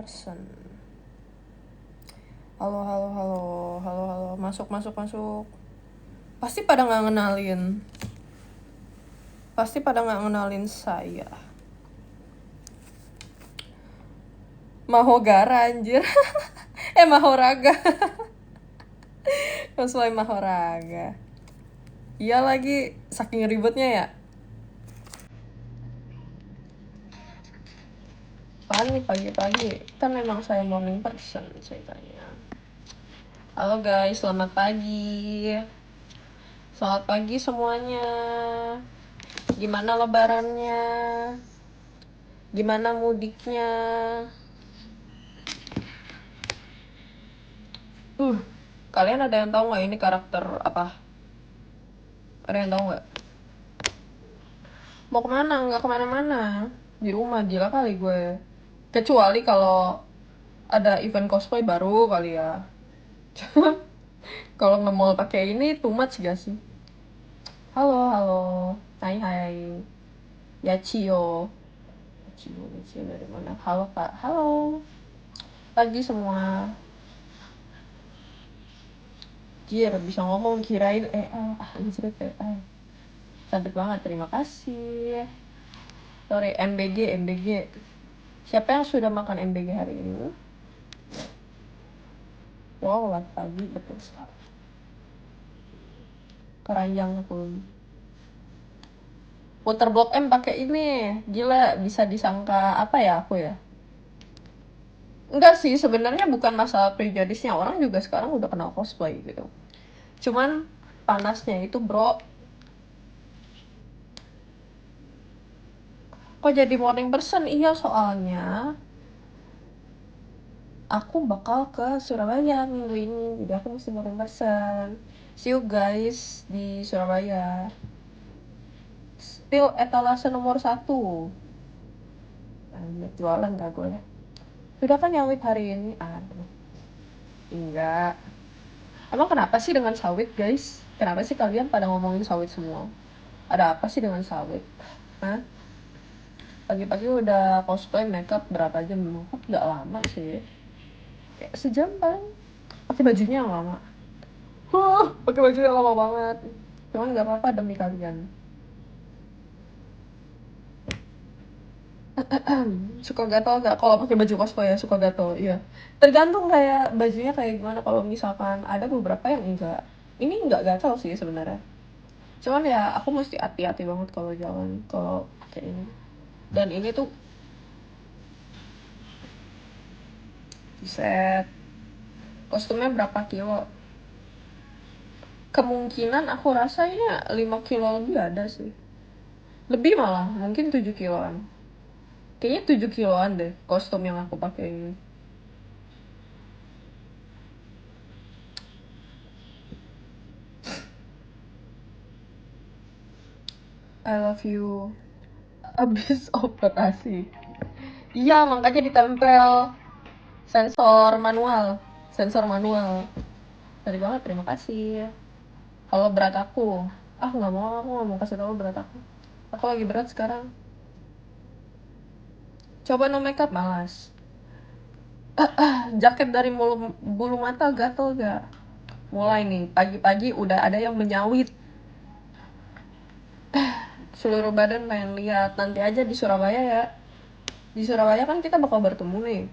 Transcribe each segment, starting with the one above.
person. Halo, halo, halo, halo, halo, masuk. Pasti pada nggak ngenalin saya. Mahogara anjir. Mahoraga. Cosplay Mahoraga. Iya lagi, saking ribetnya ya. Apaan nih pagi-pagi? Kan memang saya morning person ceritanya. Halo guys, selamat pagi. Selamat pagi semuanya. Gimana lebarannya? Gimana mudiknya? Kalian ada yang tahu nggak ini karakter apa? Ada yang tahu nggak? Mau kemana? Nggak kemana-mana. Di rumah, gila kali gue. Kecuali kalau ada event cosplay baru kali ya. Kalau nggak mau pakai ini too much gak sih? Halo, halo. Hai, hai. Yachio. Yachio dari mana? Halo, Kak. Halo. Pagi semua. Jir, bisa ngomong kirain anjir. Cantik banget, terima kasih. Sorry, MBG. Siapa yang sudah makan MBG hari ini? Wow, selamat pagi, betul sekali. Keranjang pun. Puter Blok M pakai ini, gila bisa disangka apa ya aku ya? Enggak sih, sebenarnya bukan masalah prejudisnya, orang juga sekarang udah kenal cosplay gitu. Cuman panasnya itu bro. Kok jadi morning person? Iya soalnya aku bakal ke Surabaya minggu ini, jadi aku mesti morning person. See you guys di Surabaya. Still etalase nomor 1. Jualan gak gue? Sudah kan nyawit hari ini? Aduh. Enggak. Emang kenapa sih dengan sawit guys? Kenapa sih kalian pada ngomongin sawit semua? Ada apa sih dengan sawit? Hah? Pagi-pagi udah cosplay makeup berapa jam? Nggak lama sih. Kayak sejam paling. Pakai bajunya yang lama. Pakai baju yang lama banget. Cuman nggak apa-apa demi kalian. Suka gatal nggak kalau pakai baju cosplay ya? Suka gatal, iya. Tergantung kayak bajunya kayak gimana. Kalau misalkan ada beberapa yang enggak. Ini enggak gatal sih sebenarnya. Cuman ya aku mesti hati-hati banget kalau jalan kalau pakai ini. Dan ini tuh set kostumnya berapa kilo? Kemungkinan aku rasanya 5 kilo lebih ada sih. Lebih malah, mungkin 7 kiloan. Kayaknya 7 kiloan deh kostum yang aku pakai ini. I love you. Abis operasi. Iya, makanya ditempel sensor manual. Tadi banget, terima kasih. Kalau berat aku, nggak mau, aku nggak mau kasih tahu berat aku. Aku lagi berat sekarang. Coba no makeup malas. Jaket dari bulu mata gatel gak? Mulai nih, pagi-pagi udah ada yang menyawit. Seluruh badan pengen lihat. Nanti aja di Surabaya ya. Di Surabaya kan kita bakal bertemu nih.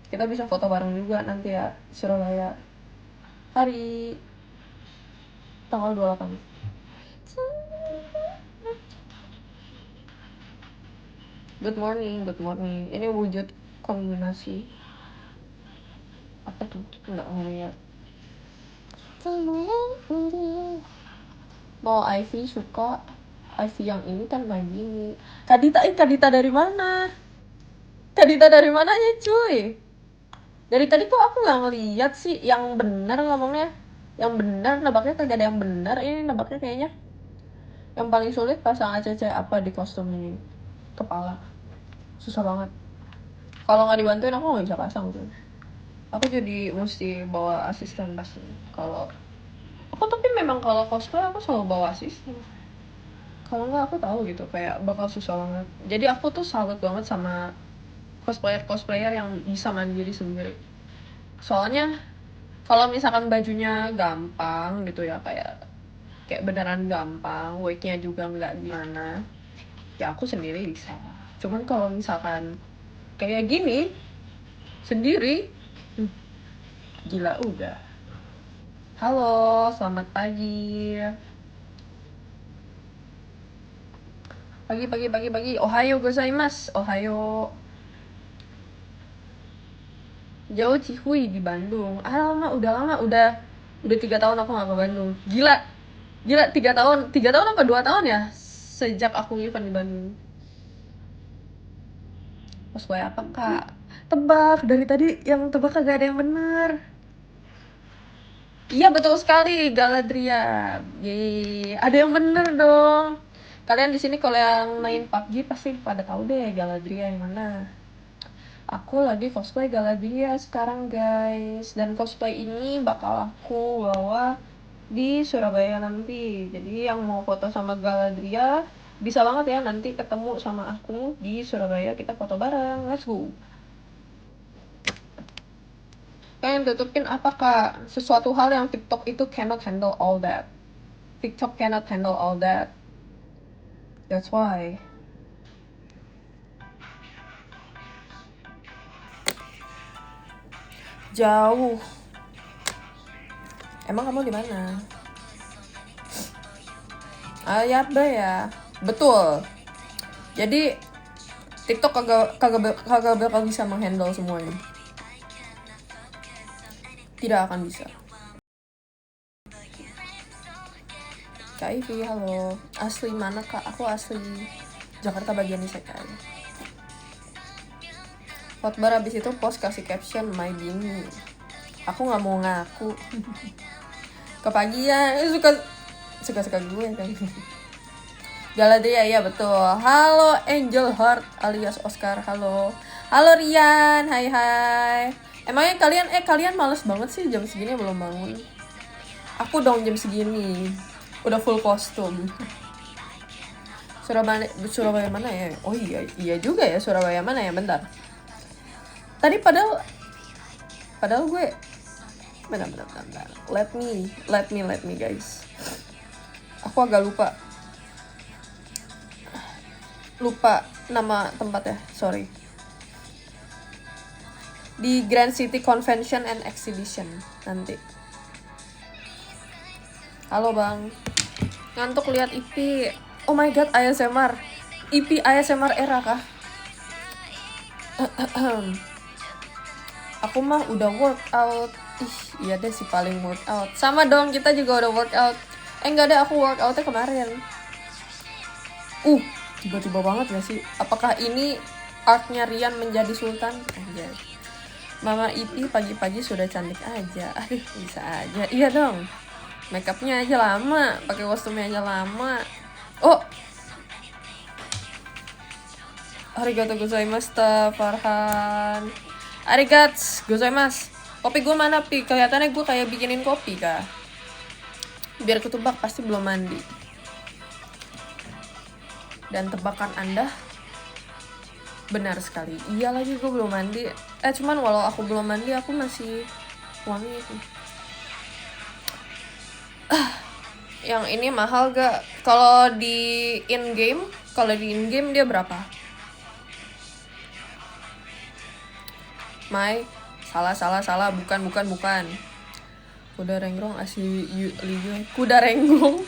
Kita bisa foto bareng juga nanti ya di Surabaya. Hari tanggal 28. Good morning. Ini wujud kombinasi. Apa tuh? Nggak ngeliat. Mau Ivy suka Ivy yang ini kan main gini. Kadita dari mana? Kadita dari mananya cuy? Dari tadi kok aku nggak ngeliat sih yang benar ngomongnya. Yang benar nebaknya kagak ada yang benar. Ini nebaknya kayaknya yang paling sulit pasang ACC apa di kostum ini. Kepala susah banget. Kalau nggak dibantuin aku nggak bisa pasang tuh. Aku jadi mesti bawa asisten pasti. Kalau aku tapi memang kalau cosplay aku selalu bawa asisten. Kalau nggak aku tahu gitu kayak bakal susah banget. Jadi aku tuh salut banget sama cosplayer yang bisa mandiri sendiri. Soalnya kalau misalkan bajunya gampang gitu ya, kayak beneran gampang, weight-nya juga nggak gimana, ya aku sendiri bisa. Cuman kalau misalkan kayak gini sendiri, gila udah. Halo, selamat pagi. Pagi. Ohayo gozaimasu. Ohayo. Jauh Cihuy di Bandung. Udah lama, udah 3 tahun aku nggak ke Bandung. Gila 3 tahun apa 2 tahun ya sejak aku event di Bandung. Cosplay apa kak? Tebak, dari tadi yang tebak kagak ada yang bener. Iya betul sekali, Galadriel. Yeay, ada yang bener dong. Kalian di sini kalau yang main PUBG pasti pada tahu deh Galadriel yang mana. Aku lagi cosplay Galadriel sekarang guys, dan cosplay ini bakal aku bawa di Surabaya nanti. Jadi yang mau foto sama Galadriel bisa banget ya nanti ketemu sama aku di Surabaya, kita foto bareng. Let's go. Pengen tutupin apa kak? Sesuatu hal yang TikTok itu cannot handle all that. TikTok cannot handle all that. That's why. Jauh. Emang kamu di mana? Ya betul. Jadi TikTok kagak bakal bisa menghandle semuanya. Tidak akan bisa. Kak Ivy, halo. Asli mana kak? Aku asli Jakarta bagian Isekai. Hotbar abis itu post kasih caption my bini. Aku nggak mau ngaku. Kepagian, suka gue kan. Galadriel ya betul. Halo Angel Heart alias Oscar. Halo Rian. Hai. Emangnya kalian males banget sih jam segini belum bangun? Aku dong jam segini udah full kostum. Surabaya mana ya? Oh iya juga ya, Surabaya mana ya? Bentar. Tadi padahal gue bentar. Let me guys. Aku agak lupa nama tempatnya, sorry. Di Grand City Convention and Exhibition nanti. Halo bang, ngantuk lihat IP. Oh my god, ASMR. IP ASMR era kah? Aku mah udah workout. Iya deh sih paling workout. Sama dong, kita juga udah workout. Enggak deh, aku workoutnya kemarin. Tiba-tiba banget gak sih? Apakah ini arc-nya Rian menjadi sultan? Anjay. Mama Iti pagi-pagi sudah cantik aja. Aduh, bisa aja. Iya dong. Makeupnya aja lama, pakai kostumnya aja lama. Arigatou gozaimasu, Farhan. Arigatou gozaimasu. Kopi gue mana, Pi? Kelihatannya gue kayak bikinin kopi, kah? Biar ketebak pasti belum mandi. Dan tebakan Anda benar sekali. Iya lagi gue belum mandi. Cuman walau aku belum mandi, aku masih wangi. Yang ini mahal gak? Kalau di in game dia berapa? Salah. Bukan. Kuda renggong asli liga. Kuda renggong.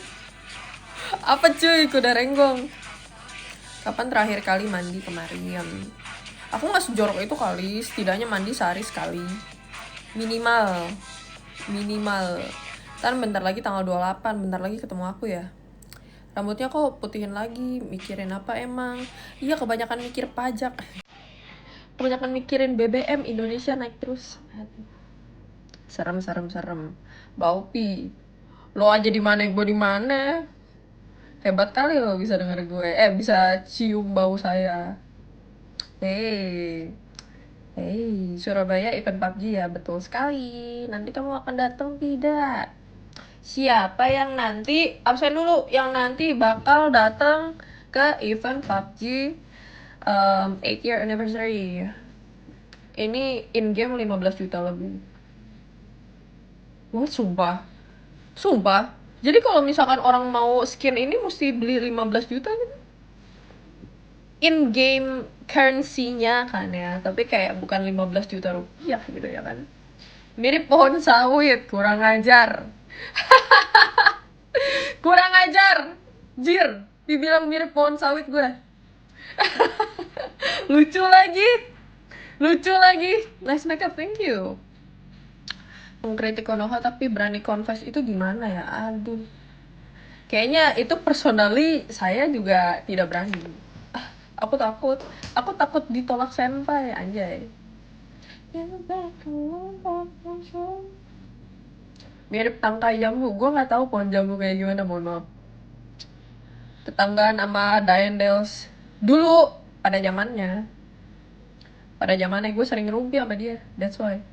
Apa cuy kuda renggong? Kapan terakhir kali mandi? Kemarin. Aku nggak sejorok itu kali. Setidaknya mandi sehari sekali. Minimal. Ntar bentar lagi tanggal 28. Bentar lagi ketemu aku ya. Rambutnya kok putihin lagi. Mikirin apa emang? Iya kebanyakan mikir pajak. Kebanyakan mikirin BBM Indonesia naik terus. Serem. Baupi. Lo aja di mana gue di mana? Hebat kali lo bisa denger gue. Bisa cium bau saya. Hey, Surabaya event PUBG ya, betul sekali. Nanti kamu akan datang tidak? Siapa yang nanti absen dulu? Yang nanti bakal datang ke event PUBG 8 year anniversary. Ini in game 15 juta lebih. Wah, sumpah. Jadi kalau misalkan orang mau skin ini mesti beli 15 juta gitu. In game currency-nya kan ya, tapi kayak bukan 15 juta rupiah gitu ya kan. Mirip pohon sawit, kurang ajar. Kurang ajar. Jir, dibilang mirip pohon sawit gue. Lucu lagi. Nice makeup, thank you. Mengkritik Konoha tapi berani confess itu gimana ya? Aduh. Kayaknya itu personally saya juga tidak berani. Aku takut ditolak senpai, anjay. Mirip tangkai jambu, gue nggak tahu pohon jambu kayak gimana, mohon maaf. Tetanggaan sama Daendels dulu pada zamannya gue sering ngerumpi sama dia, that's why.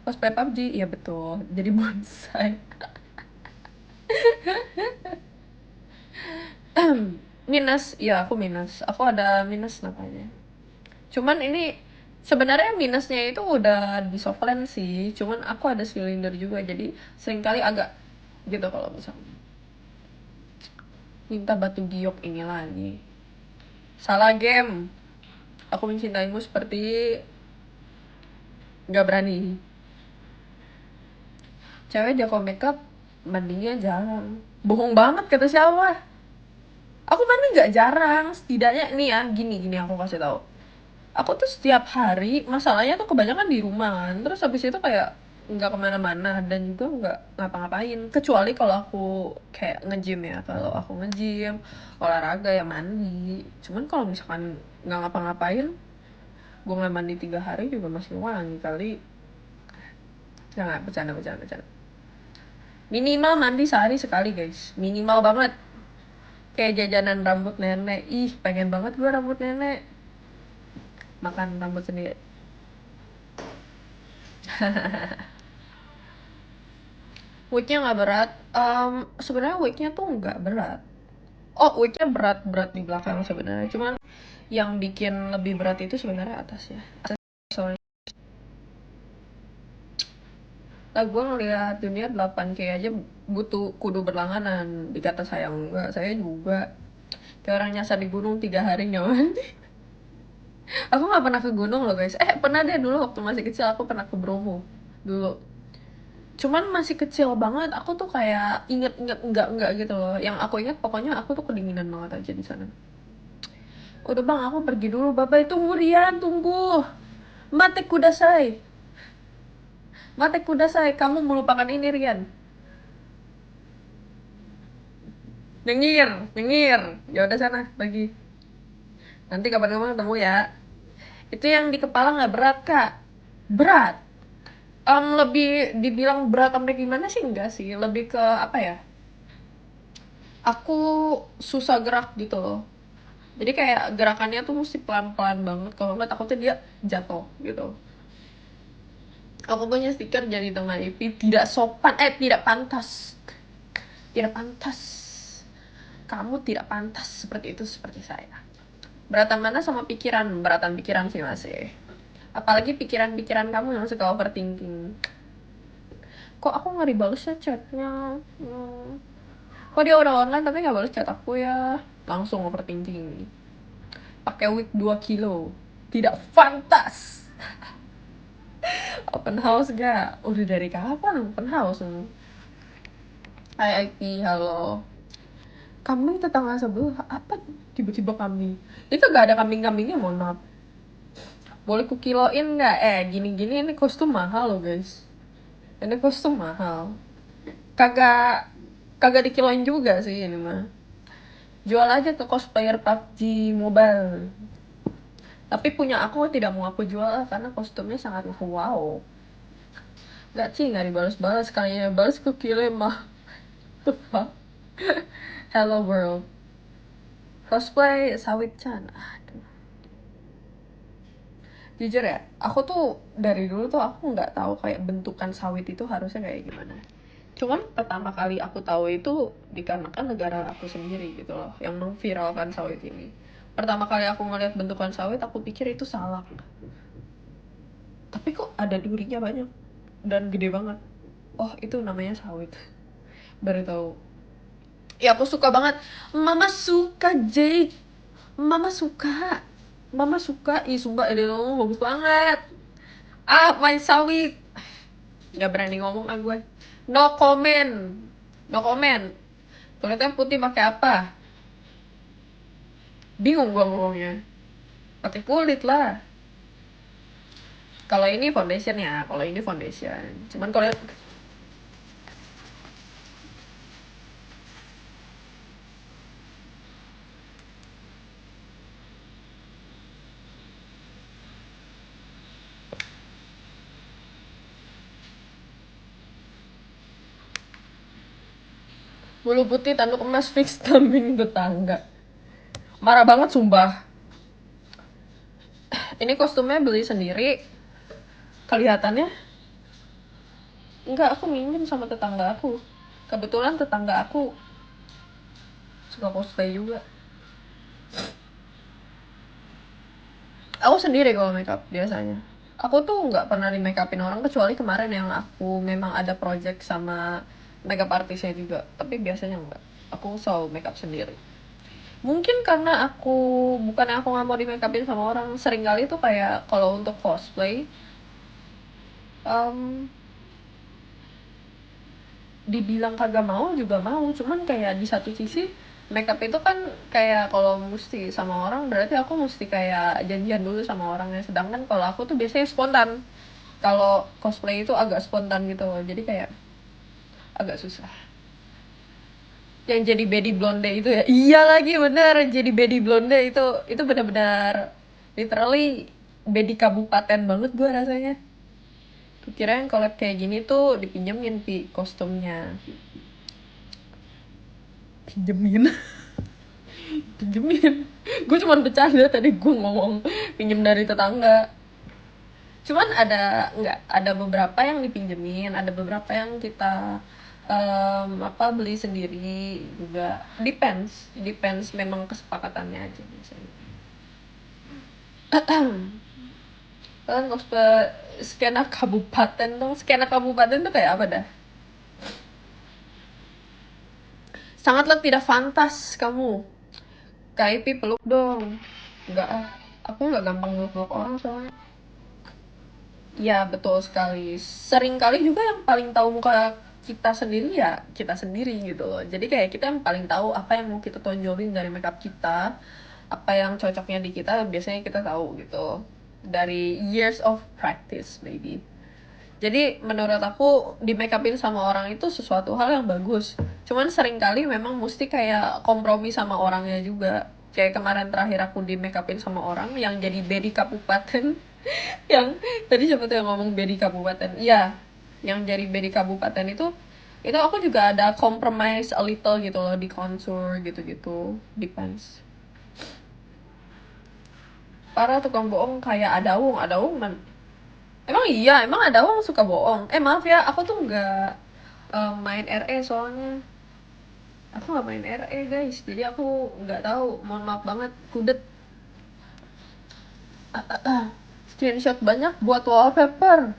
Pas play PUBG, iya betul, jadi bonsai. Minus, ya aku minus. Aku ada minus namanya. Cuman ini sebenarnya minusnya itu udah di softland sih. Cuman aku ada silinder juga, jadi seringkali agak gitu kalau misalnya. Minta batu giok ini lagi. Salah game. Aku mencintaimu seperti nggak berani. Cewek jago makeup, mandinya jarang. Bohong banget kata siapa? Aku mandi nggak jarang, setidaknya nih ya, gini aku kasih tahu. Aku tuh setiap hari, masalahnya tuh kebanyakan di rumah kan. Terus habis itu kayak nggak kemana-mana dan juga nggak ngapa-ngapain. Kecuali kalau aku kayak nge-gym ya. Kalau aku nge-gym, olahraga ya mandi. Cuman kalau misalkan nggak ngapa-ngapain, gue nggak mandi 3 hari juga masih wangi kali. Jangan bercanda. Minimal mandi sehari sekali guys, minimal banget. Kayak jajanan rambut nenek, ih pengen banget gue rambut nenek. Makan rambut sendiri. Weightnya nggak berat. Sebenarnya weightnya tuh nggak berat. Oh, weightnya berat di belakang sebenarnya. Cuman yang bikin lebih berat itu sebenarnya atasnya. Sorry. Lah gue ngeliat dunia 8K aja butuh kudu berlangganan. Dikata sayang enggak, saya juga. Kayak orang nyasar di gunung 3 hari nyaman. Aku nggak pernah ke gunung loh guys. Pernah deh dulu waktu masih kecil aku pernah ke Bromo dulu. Cuman masih kecil banget, aku tuh kayak inget enggak gitu loh. Yang aku inget pokoknya aku tuh kedinginan banget aja di sana. Udah bang, aku pergi dulu. Bapak itu Rian, tunggu. Mate kudasai. Mate kudasai, kamu melupakan ini Rian. Nyengir. Ya udah sana, pergi. Nanti kapan-kapan ketemu ya. Itu yang di kepala nggak berat kak? Berat. Lebih dibilang berat sampai gimana sih enggak sih, lebih ke apa ya, aku susah gerak gitu loh, jadi kayak gerakannya tuh mesti pelan-pelan banget, kalau nggak takutnya dia jatuh gitu. Aku punya stiker jadi tengah IP, tidak sopan, tidak pantas, kamu tidak pantas seperti itu seperti saya. Beratan mana sama pikiran? Beratan pikiran sih masih, apalagi pikiran-pikiran kamu yang suka overthinking. Kok aku nggak dibalasnya chatnya? Kok dia udah online tapi nggak balas chat aku ya? Langsung overthinking. Pakai wig 2 kilo. Tidak pantas. Open house gak? Udah dari kapan open house? Hai IP, halo. Kambing tetangga sebelah. Apa tiba-tiba kambing? Itu gak ada kambing-kambingnya, mohon maaf. Boleh kukiloin gak? Gini-gini ini kostum mahal loh guys. Ini kostum mahal. Kagak dikiloin juga sih ini mah. Jual aja ke cosplayer PUBG Mobile. Tapi punya aku tidak mau aku jual karena kostumnya sangat wow. Gak sih, gak dibalas-balas. Kayaknya balas ke kirim mah. Tuh. Hello world. Cosplay Sawit-chan. Aduh. Jujur ya, aku tuh dari dulu tuh aku nggak tahu kayak bentukan sawit itu harusnya kayak gimana. Cuman pertama kali aku tahu itu dikarenakan negara aku sendiri gitu loh, yang memviralkan sawit ini. Pertama kali aku ngeliat bentukan sawit, aku pikir itu salak. Tapi kok ada durinya banyak dan gede banget. Oh, itu namanya sawit. Baru tahu. Ya aku suka banget. Mama suka Jake. Mama suka. Mama suka. Ih, sumpah ini bagus banget. Ah, main sawit. Gak berani ngomong ah gue. No comment. No comment. Kulitnya putih pakai apa? Bingung gue ngomongnya. Pakai kulit lah. Kalau ini foundation ya, kalau ini foundation. Cuman kalau bulu putih tanduk emas fix kambing tetangga. Marah banget sumpah. Ini kostumnya beli sendiri. Kelihatannya enggak, aku minjem sama tetangga aku. Kebetulan tetangga aku suka cosplay juga. Aku sendiri kalau makeup biasanya. Aku tuh nggak pernah di make upin orang kecuali kemarin yang aku memang ada project sama makeup artisnya juga. Tapi biasanya enggak. Aku selalu make up sendiri. Mungkin karena aku bukannya aku nggak mau di make upin sama orang, sering kali tuh kayak kalau untuk cosplay dibilang kagak mau juga mau, cuman kayak di satu sisi makeup itu kan kayak kalau mesti sama orang berarti aku mesti kayak janjian dulu sama orangnya, sedangkan kalau aku tuh biasanya spontan. Kalau cosplay itu agak spontan gitu, jadi kayak agak susah. Yang jadi baby blonde itu ya, iya lagi bener, jadi baby blonde itu benar-benar literally baby kabupaten banget gue rasanya. Kirain kalau kayak gini tuh dipinjemin pi kostumnya. Pinjemin. Pinjemin. Gue cuma bercanda tadi, gue ngomong pinjem dari tetangga. Cuman ada beberapa yang dipinjemin, ada beberapa yang kita beli sendiri juga. Depends memang kesepakatannya aja biasanya. Kalian cosplay skena kabupaten dong. Skena kabupaten tuh kayak apa dah? Sangatlah tidak fantas kamu. KIP peluk dong. Enggak ah. Aku nggak gampang peluk orang soalnya. Ya betul sekali. Sering kali juga yang paling tahu muka kita sendiri ya kita sendiri gitu loh. Jadi kayak kita yang paling tahu apa yang mau kita tonjolin dari makeup kita, apa yang cocoknya di kita biasanya kita tahu gitu. Dari years of practice maybe. Jadi menurut aku di makeupin sama orang itu sesuatu hal yang bagus. Cuman sering kali memang mesti kayak kompromi sama orangnya juga. Kayak kemarin terakhir aku di makeupin sama orang yang jadi bedi kabupaten. Yang tadi siapa tuh yang ngomong bedi kabupaten? Iya, yang jadi bedi kabupaten itu aku juga ada compromise a little gitu loh di contour gitu-gitu, depends. Para tukang bohong kayak Adaung man. Emang iya, emang Adaung suka bohong. Maaf ya, aku tuh nggak main RE soalnya. Aku nggak main RE guys, jadi aku nggak tahu. Mohon maaf banget, kudet. Screenshot banyak buat wallpaper.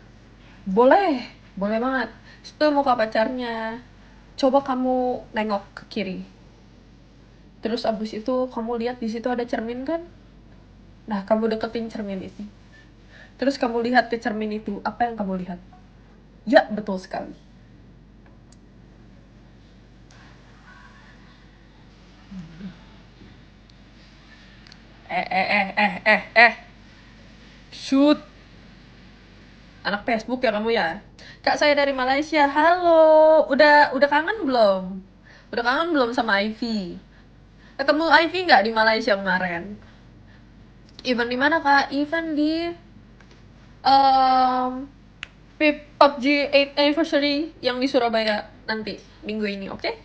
Boleh, boleh banget. Itu muka pacarnya. Coba kamu nengok ke kiri. Terus abis itu kamu lihat di situ ada cermin kan? Nah, kamu deketin cermin itu. Terus kamu lihat ke cermin itu, apa yang kamu lihat? Ya, betul sekali. Shoot. Anak Facebook ya kamu ya? Kak, saya dari Malaysia. Halo. Udah kangen belum? Udah kangen belum sama Ivy? Ketemu Ivy nggak di Malaysia kemarin? Event di mana Kak? Event di um, PUBG 8th anniversary yang di Surabaya nanti minggu ini, oke? Okay?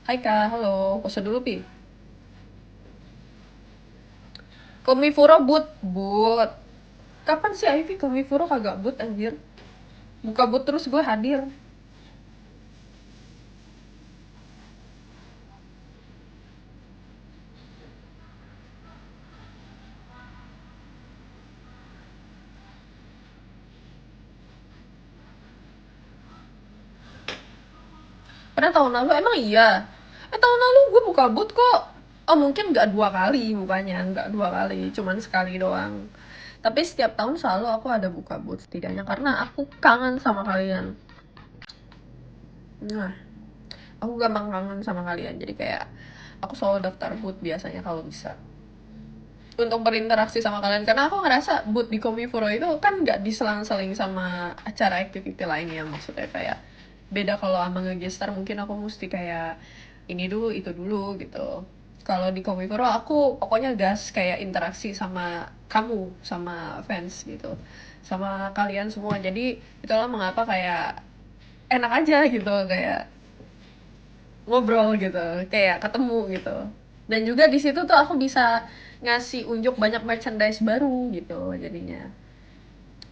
Hai Kak, halo. Pose dulu Pi. Komifuro but. Kapan sih Ivy Komifuro kagak but anjir? Buka but terus gue hadir. Pernah tahun lalu, emang iya? Tahun lalu gue buka boot kok. Oh mungkin nggak 2 kali bukannya, nggak 2 kali, cuman sekali doang. Tapi setiap tahun selalu aku ada buka boot setidaknya karena aku kangen sama kalian. Nah, aku gampang kangen sama kalian, jadi kayak aku selalu daftar boot biasanya kalau bisa untuk berinteraksi sama kalian, karena aku ngerasa boot di Komifuro itu kan nggak diselang-seling sama acara activity lainnya, maksudnya kayak beda kalau sama ngegestar mungkin aku mesti kayak ini dulu itu dulu gitu. Kalau di Komifuro aku pokoknya gas kayak interaksi sama kamu, sama fans gitu, sama kalian semua, jadi itulah mengapa kayak enak aja gitu, kayak ngobrol gitu, kayak ketemu gitu. Dan juga di situ tuh aku bisa ngasih unjuk banyak merchandise baru gitu jadinya.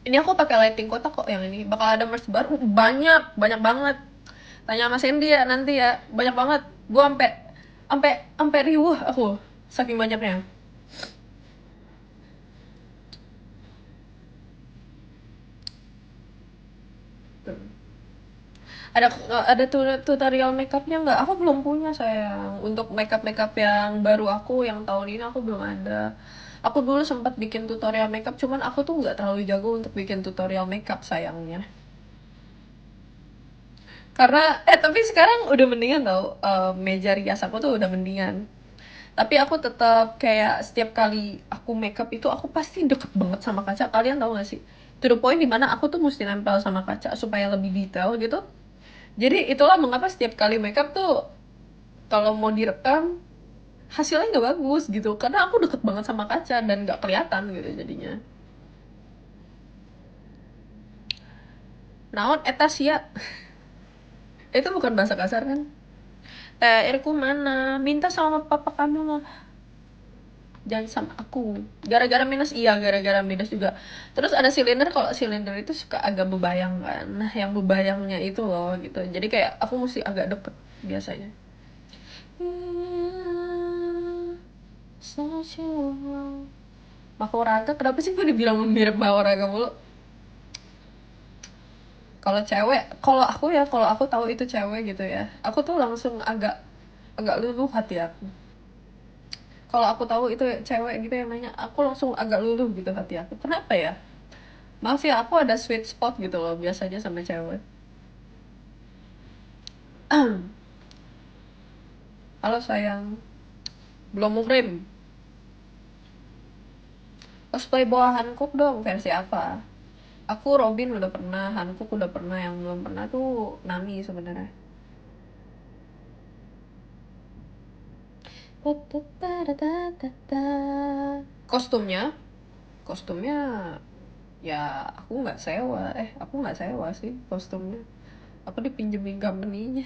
Ini aku pakai lighting kotak kok yang ini. Bakal ada merch baru banyak, banyak banget. Tanya sama Sandy ya nanti ya, banyak banget. Gua ampe ampe ampe riuh aku saking banyaknya. Ada tutorial makeupnya nggak? Aku belum punya sayang. Untuk makeup yang baru aku yang tahun ini aku belum ada. Aku dulu sempat bikin tutorial makeup, cuman aku tuh nggak terlalu jago untuk bikin tutorial makeup sayangnya. Karena tapi sekarang udah mendingan tau, meja rias aku tuh udah mendingan. Tapi aku tetap kayak setiap kali aku makeup itu aku pasti deket banget sama kaca. Kalian tau gak sih? To the point dimana aku tuh mesti nempel sama kaca supaya lebih detail gitu. Jadi itulah mengapa setiap kali makeup tuh kalau mau direkam hasilnya nggak bagus gitu, karena aku deket banget sama kaca dan nggak kelihatan gitu jadinya. Naon eta sia? Itu bukan bahasa kasar kan? THR ku mana? Minta sama papa kamu lah. Jangan sama aku. Gara-gara minus, iya gara-gara minus juga. Terus ada silinder, kalau silinder itu suka agak bebayang kan. Nah yang bebayangnya itu loh gitu. Jadi kayak aku mesti agak deket biasanya. Mahoraga, kenapa sih gue dibilang mirip Mahoraga mulu? Kalau cewek, kalau aku tahu itu cewek gitu ya, aku tuh langsung agak agak luluh hati aku. Kalau aku tahu itu cewek gitu yang nanya, aku langsung agak luluh gitu hati aku. Kenapa ya? Maaf ya, aku ada sweet spot gitu loh biasanya sama cewek. Halo sayang, belum muhrim. Cosplay bawa Hankook dong, versi apa? Aku Robin udah pernah, Hankook udah pernah, yang belum pernah tuh Nami sebenarnya. Kostumnya, kostumnya ya aku nggak sewa sih kostumnya. Aku dipinjemin company-nya.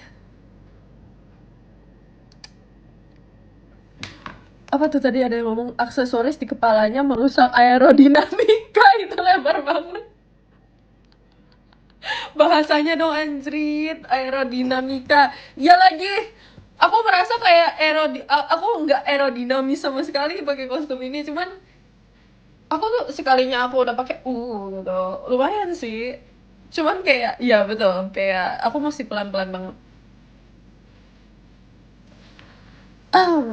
Apa tuh tadi ada yang ngomong aksesoris di kepalanya merusak aerodinamika? Itu lebar banget bahasanya dong anjrit. Aerodinamika ya lagi. Aku merasa kayak aku nggak aerodinamis sama sekali pakai kostum ini, cuman aku tuh sekalinya aku udah pakai gitu lumayan sih, cuman kayak iya betul, kayak aku mesti pelan-pelan banget.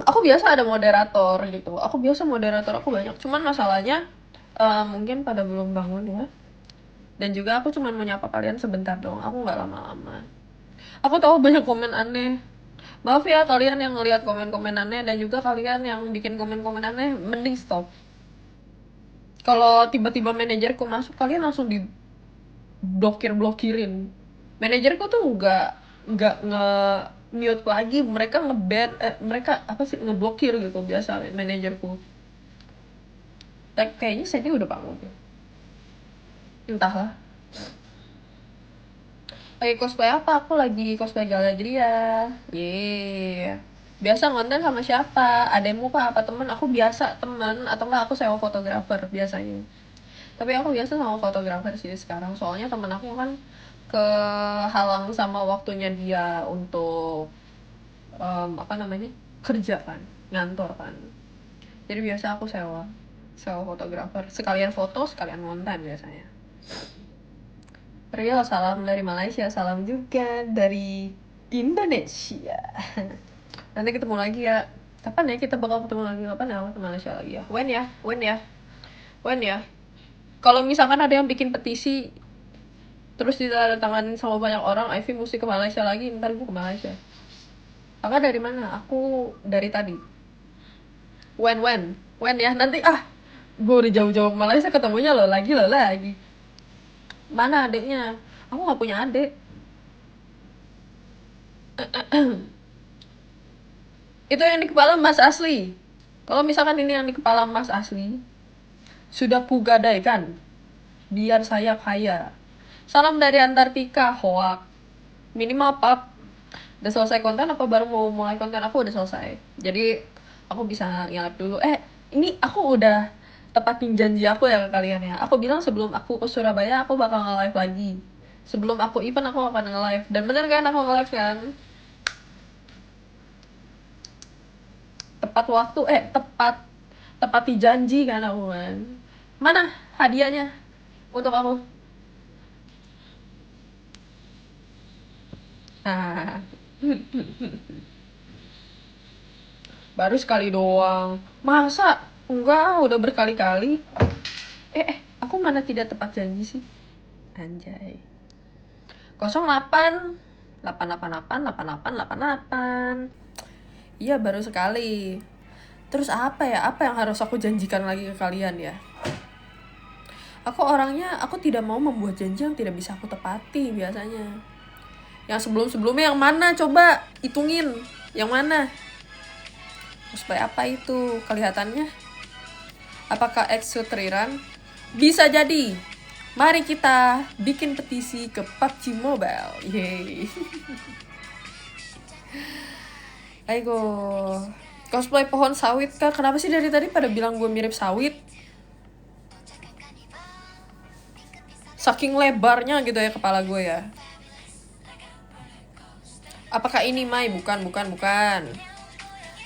Aku biasa ada moderator gitu, aku banyak, cuman masalahnya mungkin pada belum bangun ya, dan juga aku cuma mau nyapa kalian sebentar dong, aku nggak lama-lama. Aku tahu banyak komen aneh, maaf ya kalian yang ngelihat komen-komen aneh, dan juga kalian yang bikin komen-komen aneh, mending stop. Kalau tiba-tiba manajerku masuk, kalian langsung di blokirin. Manajerku tuh nggak nge mute lagi, mereka ngeban, mereka apa sih, ngeblokir gitu biasa manajerku. Kayaknya saya udah bangun, entahlah. Lagi cosplay apa? Aku lagi cosplay Galadria. Yeay. Biasa ngonten sama siapa? Ademu kah apa temen? Aku biasa temen, atau enggak aku sewa fotografer biasanya. Tapi aku biasa sama fotografer sih sekarang, soalnya temen aku kan kehalang sama waktunya dia untuk apa namanya, kerja kan, ngantor kan. Jadi biasa aku sewa fotografer, sekalian foto sekalian ngonten biasanya. Rio, salam dari Malaysia, salam juga dari di Indonesia. Nanti ketemu lagi ya. Kapan ya kita bakal ketemu lagi? Kapan ya ketemu Malaysia lagi ya? When ya? Kalau misalkan ada yang bikin petisi terus ditandatanganin sama banyak orang, Ivy mesti ke Malaysia lagi. Ntar gue ke Malaysia. Kakak dari mana? Aku dari tadi. When ya? Nanti gue udah jauh-jauh ke Malaysia, ketemunya lo lagi. Mana adiknya? Aku nggak punya adik. Itu yang di kepala Mas Asli. Kalau misalkan ini yang di kepala Mas Asli, sudah kugadaikan biar saya kaya. Salam dari Antartika, hoak. Minimal pap. Udah selesai konten apa baru mau mulai konten? Aku udah selesai. Jadi aku bisa ngelap dulu. Ini aku udah tepatin janji aku ya ke kalian ya. Aku bilang sebelum aku ke Surabaya aku bakal nge-live lagi. Sebelum aku event aku akan nge-live. Dan bener kan aku nge-live kan? Tepat waktu, tepati janji kan aku kan. Mana hadiahnya untuk aku? Nah, baru sekali doang. Masa? Enggak, udah berkali-kali. Aku mana tidak tepat janji sih? Anjay. 08 888 Iya, baru sekali. Terus apa ya? Apa yang harus aku janjikan lagi ke kalian ya? Aku orangnya, aku tidak mau membuat janji yang tidak bisa aku tepati biasanya. Yang sebelum-sebelumnya yang mana? Coba hitungin. Yang mana? Supaya apa itu kelihatannya? Apakah eksutriran? Bisa jadi. Mari kita bikin petisi ke PUBG Mobile. Yeay. Ayo. Cosplay pohon sawit kah? Kenapa sih dari tadi pada bilang gue mirip sawit? Saking lebarnya gitu ya kepala gue ya. Apakah ini Mai? Bukan.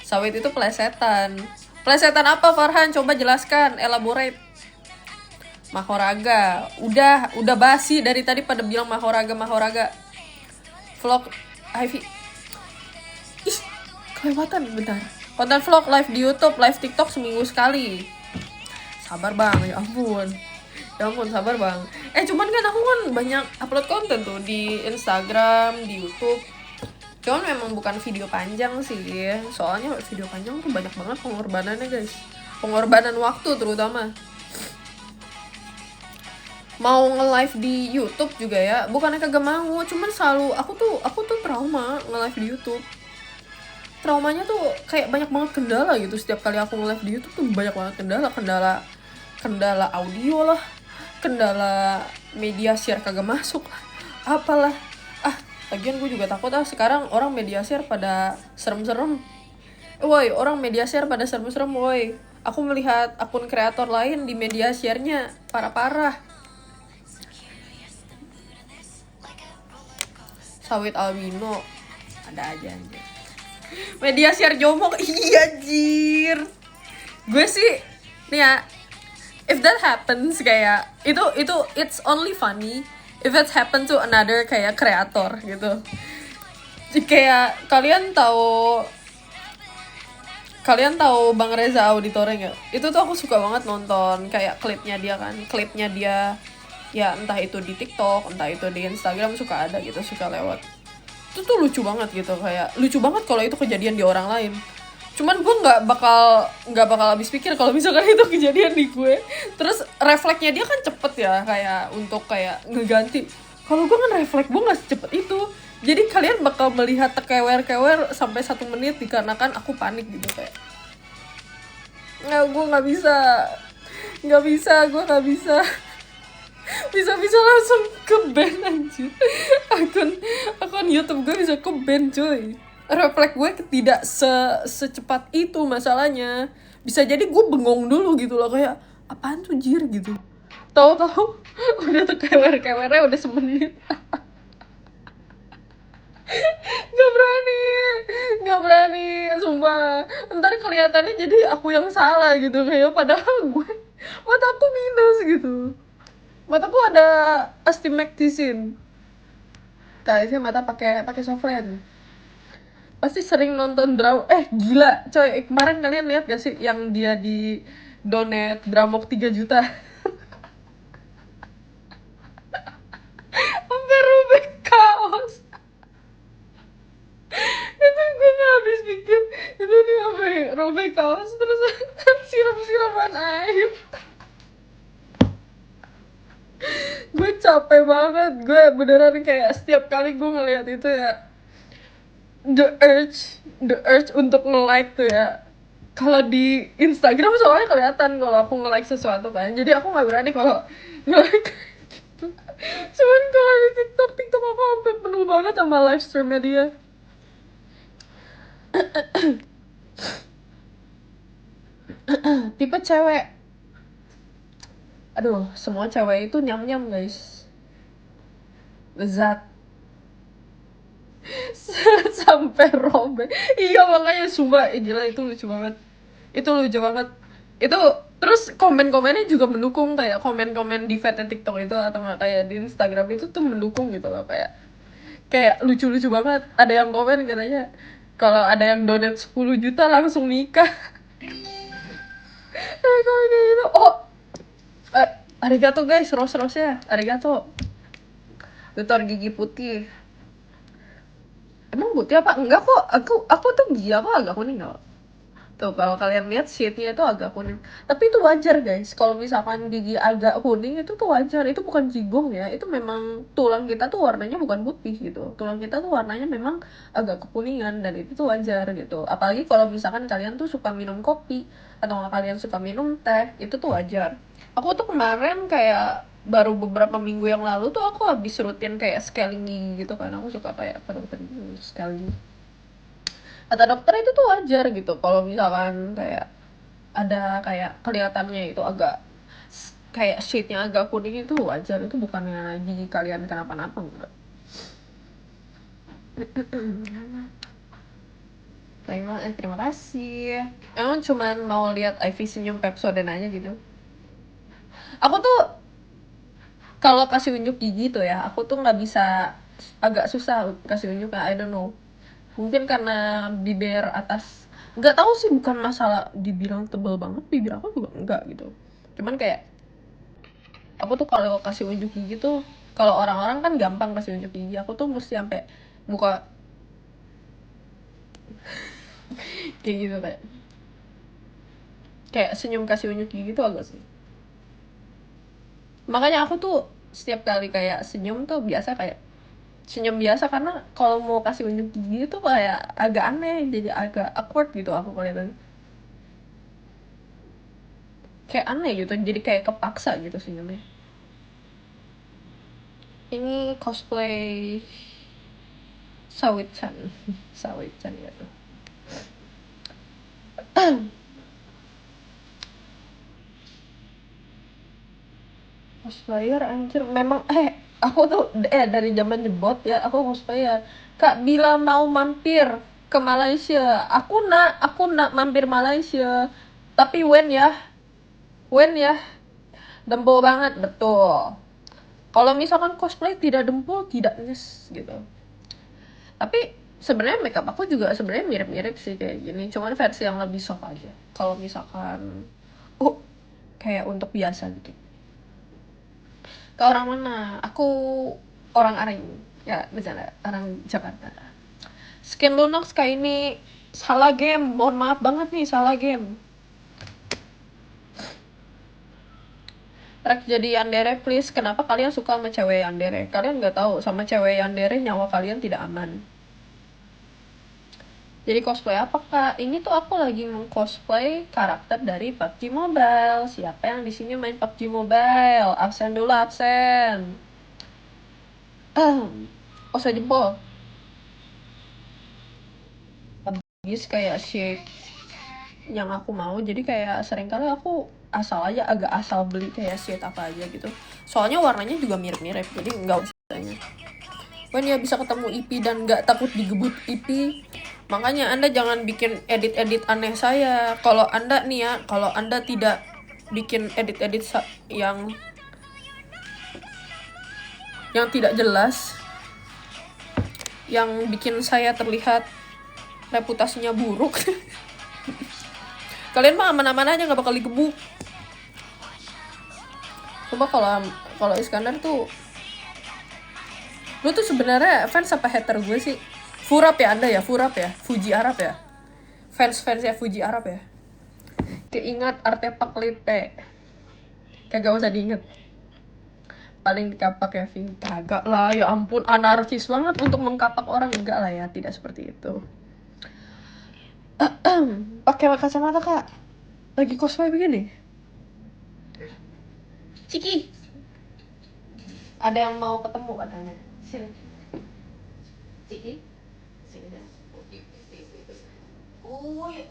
Sawit itu plesetan. Plesetan apa Farhan? Coba jelaskan, elaborate. Mahoraga. Udah basi dari tadi pada bilang Mahoraga. Vlog Ivy. Ih, kelewatan bentar. Konten vlog live di YouTube, live TikTok seminggu sekali. Sabar bang, ya ampun, sabar bang. Cuman kan aku kan banyak upload konten tuh di Instagram, di YouTube. Cuman memang bukan video panjang sih, soalnya video panjang tuh banyak banget pengorbanannya guys. Pengorbanan waktu terutama. Mau nge-live di YouTube juga ya, bukannya kagak mau, cuman selalu aku tuh trauma nge-live di YouTube. Traumanya tuh kayak banyak banget kendala gitu. Setiap kali aku nge-live di YouTube tuh banyak banget kendala audio lah, kendala media share kagak masuk lah, apalah. Lagian gue juga takut sekarang orang media share pada serem-serem. Woi, orang media share pada serem-serem woi. Aku melihat akun kreator lain di media share-nya parah-parah. Sawit albino ada aja anjir. Media share jomok, iya jir. Gue sih nih ya, if that happens kayak itu it's only funny if it happen to another kayak kreator gitu. Kayak kalian tahu Bang Reza Auditore nggak? Itu tuh aku suka banget nonton kayak klipnya dia ya, entah itu di TikTok, entah itu di Instagram suka ada gitu, suka lewat. Itu tuh lucu banget gitu, kayak lucu banget kalau itu kejadian di orang lain. Cuman gue nggak bakal habis pikir kalau misalkan itu kejadian di gue. Terus refleksnya dia kan cepet ya, kayak untuk kayak ngeganti. Kalau gue kan refleks gue nggak secepat itu. Jadi kalian bakal melihat terkewer-kewer sampai 1 menit dikarenakan aku panik gitu kayak. Gue nggak bisa. Bisa langsung ke ban anjir. Akun YouTube gue bisa ke ban cuy. Refleks gue tidak secepat itu masalahnya. Bisa jadi gue bengong dulu gitu loh, kayak apaan tuh jir gitu. Tahu-tahu udah tuh kewer-kewernya udah 1 menit. Gak berani, sumpah. Ntar kelihatannya jadi aku yang salah gitu, kayak padahal mataku minus gitu. Mataku ada astigmatism. Tadi mata pakai softland. pasti sering nonton drama. Gila coy, kemarin kalian lihat gak sih yang dia di donate Dramok 3 juta? Sampai robek kaos. Itu gue gak habis pikir, itu dia sampai robek kaos terus siram-siraman air. Gue capek banget, gue beneran kayak setiap kali gue ngeliat itu ya, the urge untuk nge-like tuh ya. Kalau di Instagram soalnya kelihatan kalau aku nge-like sesuatu kan, jadi aku nggak berani kalau nge-like. Cuman kalau di TikTok aku sampai penuh banget sama live streamnya dia. Tipe cewek, aduh, semua cewek itu nyam-nyam guys, lezat. Sampai robek. Iya makanya sumpah, gila itu lucu banget. Itu lucu banget. Itu terus komen-komennya juga mendukung, kayak komen-komen di feed TikTok itu atau nggak kayak di Instagram itu tuh mendukung gitu loh, kayak lucu-lucu banget. Ada yang komen katanya kalau ada yang donate 10 juta langsung nikah. Kayak gitu. Oh, arigato guys, rose-rose-nya. Arigato. Tutor gigi putih. Emang putih apa? Enggak kok. Aku tuh gigi aku agak kuning loh. Tuh kalau kalian lihat shade-nya itu agak kuning. Tapi itu wajar guys. Kalau misalkan gigi agak kuning itu tuh wajar. Itu bukan jigong ya. Itu memang tulang kita tuh warnanya bukan putih gitu. Tulang kita tuh warnanya memang agak kekuningan dan itu tuh wajar gitu. Apalagi kalau misalkan kalian tuh suka minum kopi atau nggak kalian suka minum teh, itu tuh wajar. Aku tuh kemarin kayak baru beberapa minggu yang lalu tuh aku habis rutin kayak scaling gigi gitu kan. Aku suka kayak rutin scaling. Kata dokter itu tuh wajar gitu kalau misalkan kayak ada kayak kelihatannya itu agak kayak shade-nya agak kuning, itu wajar. Itu bukannya gigi kalian kenapa-napa, enggak. Terima kasih. Emang cuman mau lihat Ivy senyum Pepsodent aja gitu. Aku tuh kalau kasih unjuk gigi tuh ya, aku tuh nggak bisa, agak susah kasih unjuk, I don't know. Mungkin karena bibir atas, nggak tahu sih, bukan masalah dibilang tebal banget, bibir aku juga enggak gitu. Cuman kayak aku tuh kalau kasih unjuk gigi tuh, kalau orang-orang kan gampang kasih unjuk gigi, aku tuh mesti sampai buka kayak gitu, kayak senyum kasih unjuk gigi tuh agak sih. Makanya aku tuh setiap kali kayak senyum tuh biasa kayak senyum biasa, karena kalau mau kasih unjuk gigi tuh kayak agak aneh, jadi agak awkward gitu aku kelihatan. Kayak aneh gitu, jadi kayak kepaksa gitu senyumnya. Ini cosplay Sawit-chan. Sawit-chan gitu. Cosplayer anjir memang, aku tuh dari zaman jebot ya aku cosplayer. Kak Bila mau mampir ke Malaysia, aku nak mampir Malaysia, tapi when ya dempul banget, betul. Kalau misalkan cosplay tidak dempul, tidak nyes gitu. Tapi sebenarnya makeup aku juga sebenarnya mirip-mirip sih kayak gini, cuman versi yang lebih soft aja. Kalau misalkan kayak untuk biasa gitu. Ke orang mana? Aku orang Aring. Ya, bercanda. Orang Jakarta. Skin Lunox kayak ini salah game. Mohon maaf banget nih, salah game. Rek jadi yandere please. Kenapa kalian suka sama cewek yandere? Kalian nggak tahu sama cewek yandere nyawa kalian tidak aman. Jadi cosplay apa kak? Ini tuh aku lagi meng-cosplay karakter dari PUBG Mobile. Siapa yang di sini main PUBG Mobile? Absen dulu, absen. Oh, saya jempol. Habis kayak shade yang aku mau, jadi kayak seringkali aku asal aja, agak asal beli kayak shade apa aja gitu. Soalnya warnanya juga mirip-mirip, jadi nggak usahnya. When ya bisa ketemu IP dan nggak takut digebut IP. Makanya Anda jangan bikin edit-edit aneh saya. Kalau Anda nih ya, kalau Anda tidak bikin edit-edit yang tidak jelas, yang bikin saya terlihat reputasinya buruk. Kalian mah aman-aman aja, nggak bakal digebuk. Coba kalau Iskandar tuh, lu tuh sebenarnya fans apa hater gue sih? Furap ya Anda ya, Furap ya, Fuji Arab ya, fans ya Fuji Arab ya. Keingat artefak Lipe, kagak usah diinget. Paling dikapak ya Vin, kagak lah, ya ampun, anarkis banget untuk mengkapak orang, enggak lah ya, tidak seperti itu. Pakai kacamata kak, lagi cosplay begini. Ciki, ada yang mau ketemu katanya. Sini. Ciki. Sini dah. Oi.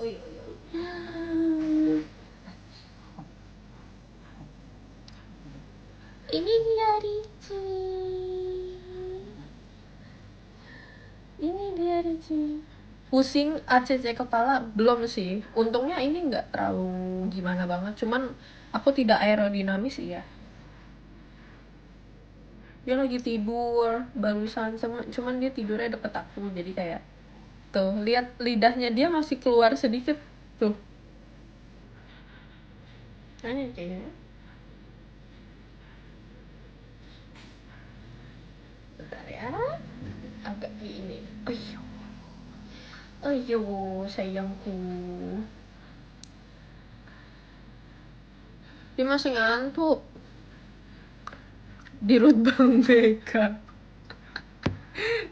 Ini dia Ricci. Pusing ACC kepala belum sih. Untungnya ini nggak terlalu gimana banget. Cuman aku tidak aerodinamis ya. Dia lagi tidur barusan, cuman dia tidurnya deket aku, jadi kayak tuh lihat lidahnya dia masih keluar sedikit tuh. Ini kayaknya bentar ya, agak gini. Ayo sayangku, dia masih ngantuk di Rut Bang Mega.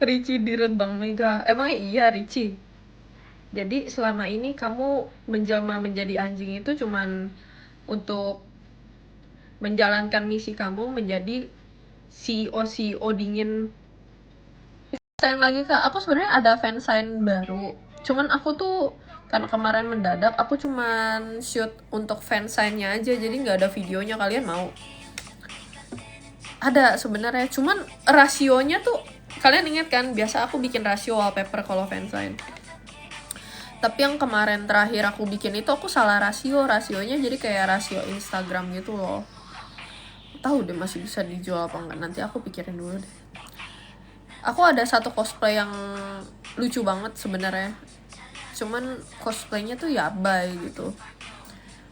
Ricci di Rut Bang Mega, emang iya Ricci? Jadi selama ini kamu menjelma menjadi anjing itu cuman untuk menjalankan misi kamu menjadi CEO dingin. Sayang lagi kak, aku sebenarnya ada fansign baru. Cuman aku tuh karena kemarin mendadak, aku cuman shoot untuk fansign-nya aja, jadi nggak ada videonya. Kalian mau? Ada sebenarnya, cuman rasionya tuh kalian ingat kan? Biasa aku bikin rasio wallpaper kalau fansign. Tapi yang kemarin terakhir aku bikin itu aku salah rasionya jadi kayak rasio Instagram gitu loh. Tahu deh masih bisa dijual apa enggak, nanti aku pikirin dulu deh. Aku ada satu cosplay yang lucu banget sebenarnya, cuman cosplaynya tuh ya bay gitu.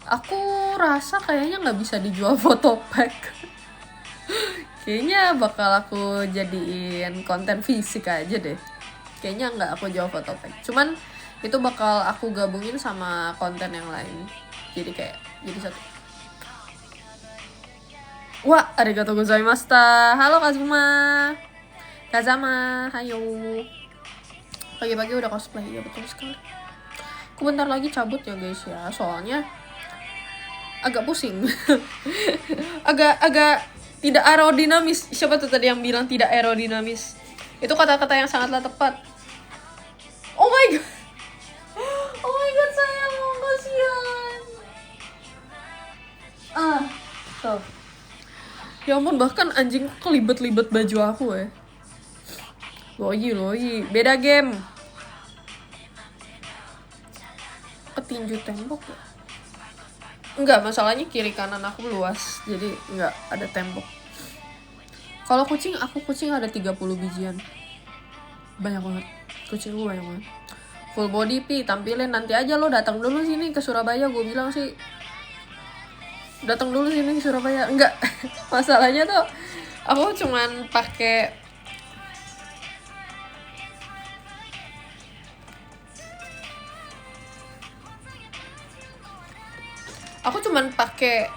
Aku rasa kayaknya nggak bisa dijual foto pack. Kayaknya bakal aku jadiin konten fisik aja deh. Kayaknya nggak aku jual foto pack, cuman itu bakal aku gabungin sama konten yang lain, jadi kayak jadi satu. Wah, arigatou gozaimashita. Halo Kazama, hayo. Pagi-pagi udah cosplay, ya betul sekali. Aku bentar lagi cabut ya guys ya, soalnya agak pusing. agak tidak aerodinamis. Siapa tuh tadi yang bilang tidak aerodinamis? Itu kata-kata yang sangatlah tepat. Oh my god. Oh my god sayang, kasihan. Tuh. Ya ampun, bahkan anjing kelibet-libet baju aku ya. Loyi, beda game. Ketinju tembok ya? Enggak, masalahnya kiri kanan aku luas, jadi enggak ada tembok. Kalau kucing ada 30 bijian. Banyak banget. Kucing gue banyak banget. Full body pi, tampilin nanti aja lo, datang dulu sini ke Surabaya, gue bilang sih. Datang dulu sini ke Surabaya. Enggak. Masalahnya tuh aku cuman pakai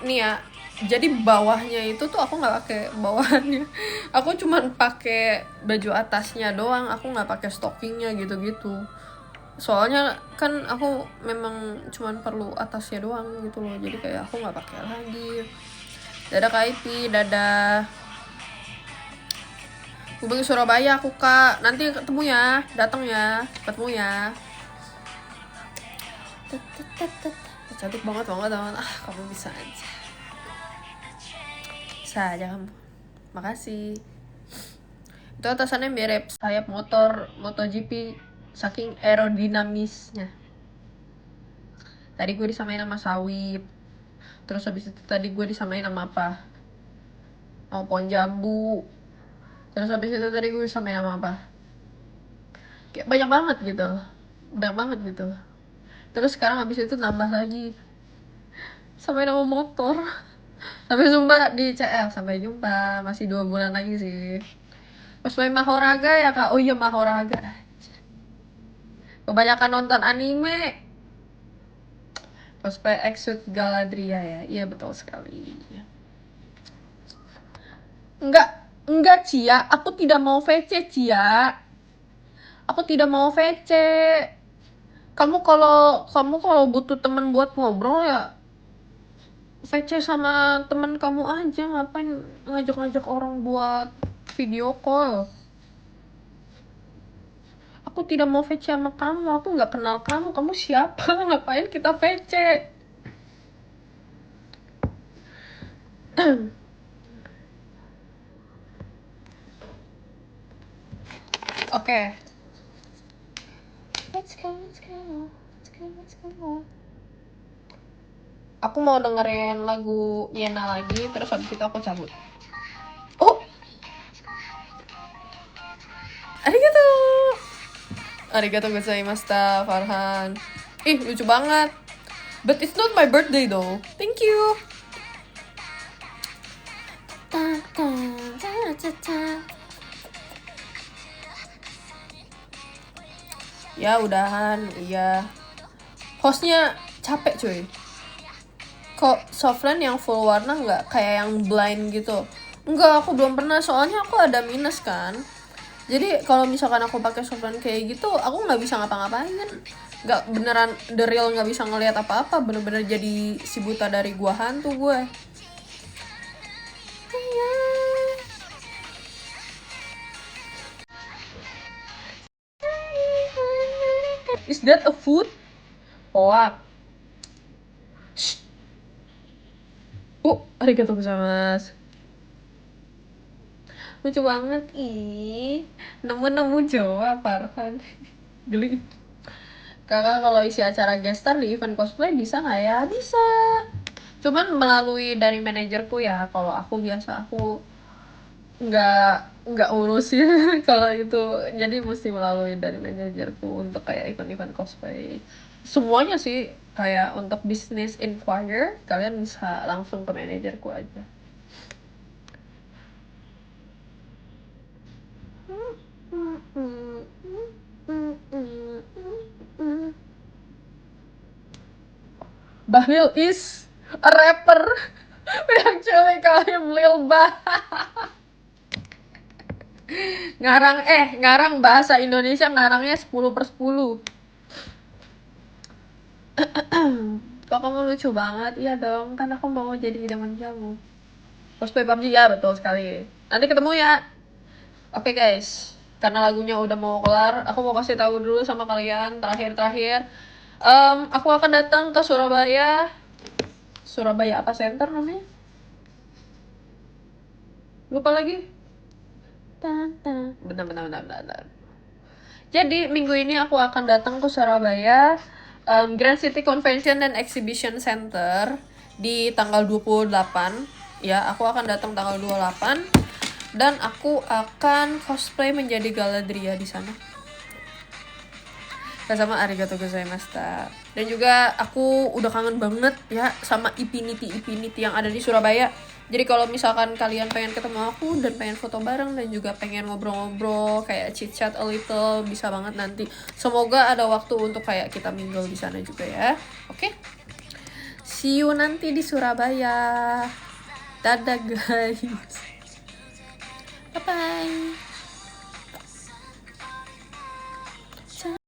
nih ya. Jadi bawahnya itu tuh aku nggak pakai bawahannya. Aku cuman pakai baju atasnya doang. Aku nggak pakai stockingnya gitu-gitu. Soalnya kan aku memang cuman perlu atasnya doang gitu loh. Jadi kayak aku nggak pakai lagi. Dadah Kaipi, dadah. Hubungi Surabaya aku kak. Nanti ketemu ya, datang ya, ketemu ya. Cantik banget. Kamu bisa aja. Bisa aja kamu. Makasih. Itu atasannya mirip sayap motor MotoGP saking aerodinamisnya. Tadi gue disamain sama sawit. Terus habis itu tadi gue disamain sama apa? Sama pohon jambu. Terus habis itu tadi gue disamain sama apa? Kayak banyak banget gitu. udah banget gitu. Terus sekarang habis itu nambah lagi sampai nama motor. Sampai jumpa di CL, sampai jumpa, masih 2 bulan lagi sih. Cosplay Mahoraga ya kak. Oh iya, Mahoraga, kebanyakan nonton anime. Cosplay Exude Galadria ya. Iya betul sekali. Enggak Cia, aku tidak mau VC Cia. Aku tidak mau VC. Kamu kalau butuh teman buat ngobrol ya VC sama teman kamu aja, ngapain ngajak-ngajak orang buat video call. Aku tidak mau VC sama kamu, aku nggak kenal kamu siapa, ngapain kita VC. Oke. Let's go. Aku mau dengerin lagu Yena lagi, terus habis itu aku cabut. Oh, arigato gozaimashita, Farhan. Ih, lucu banget. But it's not my birthday though. Thank you. Ya udahan, iya. Hostnya capek cuy. Kok softline yang full warna nggak kayak yang blind gitu? Enggak, aku belum pernah, soalnya aku ada minus kan. Jadi kalau misalkan aku pakai softline kayak gitu, aku nggak bisa ngapa-ngapain. Nggak beneran the real, nggak bisa ngelihat apa-apa, bener-bener jadi si buta dari gua hantu gue. Is that a food? Hoak. Arigato gozaimasu. Lucu banget, ih. Nemu Jawa, Farhan. Geli. Kakak kalau isi acara guest star di event cosplay bisa nggak ya? Bisa. Cuman melalui dari manajerku ya. Kalau aku biasa aku nggak urusin kalau itu, jadi mesti melalui dari manajerku untuk kayak event-event cosplay semuanya sih. Kayak untuk business inquire kalian bisa langsung ke manajerku aja. Bahlil is a rapper. We actually call him Lil Bah. Ngarang bahasa Indonesia, ngarangnya 10/10. Kok kamu lucu banget? Iya dong, kan aku mau jadi teman kamu. Cosplay PUBG ya, betul sekali. Nanti ketemu ya. Oke guys, karena lagunya udah mau kelar, aku mau kasih tahu dulu sama kalian terakhir. Aku akan datang ke Surabaya. Surabaya apa center namanya? Lupa lagi. Benar. Jadi minggu ini aku akan datang ke Surabaya, Grand City Convention and Exhibition Center di tanggal 28. Ya, aku akan datang tanggal 28 dan aku akan cosplay menjadi Galadria di sana. Sama arigato gozaimashita. Dan juga aku udah kangen banget ya sama Ipinity yang ada di Surabaya. Jadi kalau misalkan kalian pengen ketemu aku dan pengen foto bareng dan juga pengen ngobrol-ngobrol kayak chit-chat a little, bisa banget nanti. Semoga ada waktu untuk kayak kita mingle di sana juga ya. Oke? See you nanti di Surabaya. Dadah guys. Bye-bye.